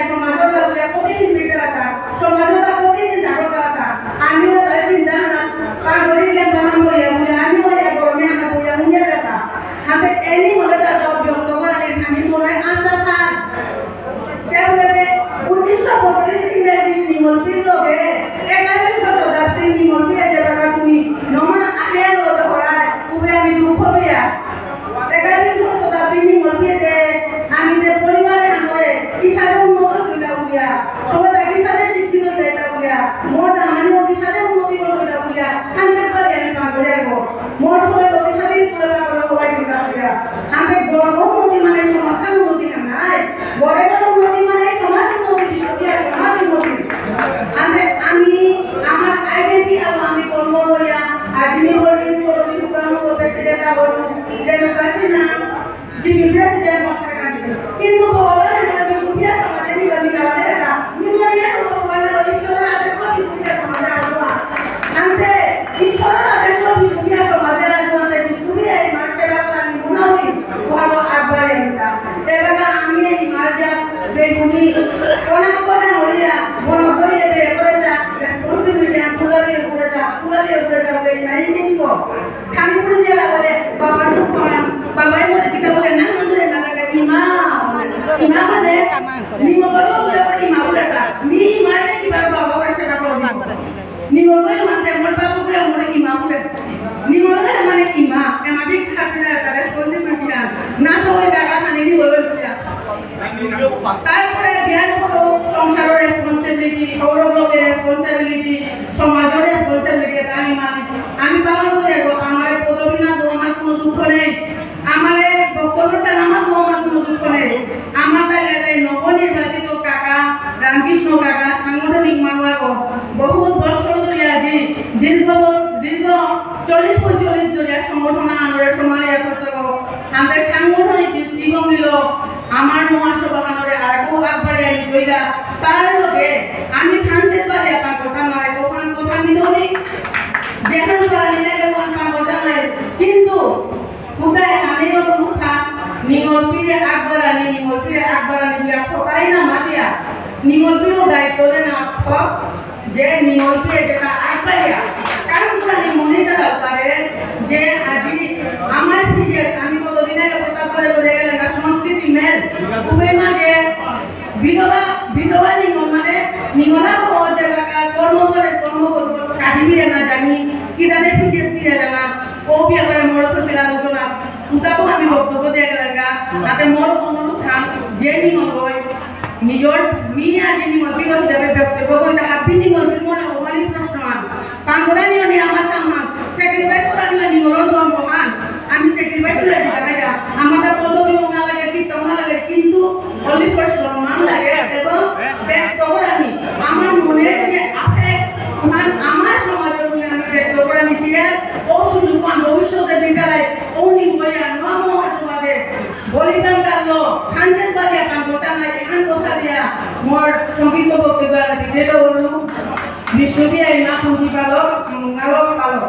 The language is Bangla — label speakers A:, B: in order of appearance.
A: সমাজত প্রতি বিকেলাতা সমাজত প্রতি চিন্তা করতাতা আমি তো তার চিন্তা না পাগলি দিলে বানান করে আমি বলে গরমে আমরা বইয়া মুনিয়া যাতা হাতে এনি বলে তার ব্যক্ত করার আমি মনে আশা থাক কেবলে 1935 ইংরেজি নিমলপির লোকে 41 শতাব্দী নিমলপির জায়গা তুমি নমনা আগে লোক করায় উবে আমি দুঃখ হইয়া 41 শতাব্দী নিমলপিতে আমি যে পরিবারের আমলে ইশারে উন্নত হইলা বলিয়া সবাই তাকে ইশারে শিক্ষিত হইলা বলিয়া মোর দামানি ইশারে উন্নতি করতে বলিয়া খানকে পারে আমি পাগল যাবো মোর সবাই ইশারে স্কুলে পাগল হওয়াই দিলা বলিয়া আমি গর্ব উন্নতি মানে সমস্যা উন্নতি নাই বড় বড় উন্নতি মানে সমাজ উন্নতি বিশ্ববিয়া সমাজ উন্নতি আমি আমার আইডেন্টি আল্লাহ আমি কর্ম করিয়া আজমি বলি সরবি হুকাম কো প্রেসিডেন্ট আবসু ডেমোক্রেসি না যিনি প্রেসিডেন্ট কিন্তু ভগবানের মানে বিশ্ববিয়া সমাজে নিগমি কারণে এটা নিমরিয়া তো সমাজে ঈশ্বরের আদেশ বিশ্ববিয়া সমাজে আসবা আনতে ঈশ্বরের আদেশ বিশ্ববিয়া সমাজে আসবা বিশ্ববিয়া এই মাসেরা আমি গুণাবি ভালো আগবাড়ে নিতা এবারে আমি এই মার্জা বেগুনি কোনা কোনা হলিয়া বড় হইলে বে করে যা রেসপন্সিবিলিটি ফুলাবে উপরে যা বে নাই নিব খামি পুরি জেলা বলে বাবা তো বাবাই বলে কিতা বলে না মন্দিরে না লাগে ইমাম মানে নিম বলে বলে ইমাম বলে তা মি মানে কি বাবা বলে সেটা করবি নিম বলে মানে মোর বাবা কে মোর ইমাম বলে নিম বলে মানে ইমাম এমাদি খাতিনা তা রেসপন্সিবিলিটি না সবাই টাকা খানি নি বলে তারপরে বিয়ার পরও সংসারের রেসপন্সিবিলিটি সৌরভের রেসপন্সিবিলিটি সমাজের রেসপন্সিবিলিটি আমি পালন করে আমার পদবী না তো আমার কোনো দুঃখ নেই আমার বক্তব্যটা আমার তো আমার কোনো দুঃখ নেই আমার তাই নবনির্বাচিত কাকা রামকৃষ্ণ কাকা সাংগঠনিক মানুষ বহুত বছর ধরে আজি দীর্ঘ 40-45 ধরে সংগঠন আন্দোলনের সমালিয়া থাকব আমাদের সাংগঠনিক দৃষ্টিভঙ্গি লোক আমার মহাসভা আন্দোলনে আরেকও আগবাড়ি আনি কইলা তার লোকে আমি থানচেত বাদে আপা কথা নয় কখন কথা নিদনি যেখানে পারানি লাগে কোন কথা নয় কিন্তু কোথায় আনেগর মুখা নিমলপিরে আগবাড়ানি বিয়া ঠকাই না মাতিয়া নিমলপিরও দায়িত্ব দেন আপ যে নিমলপিরে যেটা আগবাড়িয়া কারণ পুরানি মনে দরকারে যে আজি আমার ফিজে আমি কতদিন আগে কথা করে গেলেন না সংস্কৃতি মেল খুবই মাঝে বিধবা নিমল মানে নিমলা হওয়া জায়গা কর্ম করব কাহিনীরে না জানি কিদানে ফিজে ফিরে জানা ও বিয়া করে মরত ছিল আলোচনা উতাও আমি বক্তব্য দিয়ে গেলেন তাতে মোর অনুরোধ থাম যে নিমল গই নিজর মিয়া যে নিমল বিগত যাবে বক্তব্য কই তা হাবি নিমল মনে ওমানি প্রশ্ন আন পাঙ্গলা নিয়নি আমার কামান স্যাক্রিফাইস করা নিমলর ধর্ম আন আমি স্যাক্রিফাইস করে দিতে পারি আমাদের পদবী না লাগে কীর্তন না লাগে কিন্তু অনলি ফর সম্মান লাগে এবং ব্যক্ত করানি আমার মনে যে আপনি আমার সমাজের মনে আমি ব্যক্ত করানি যে ও সুযোগ ভবিষ্যতের বিদ্যালয় ও নিমরিয়া নম মহাসভাতে বলিদান কালো খানচেত বাদিয়া কাম গোটা নাই এখান কথা দিয়া মোর সংগীত বক্তব্য বিদ্যালয় বিষ্ণুবিয়া ইমা পুঁজি পালক পালক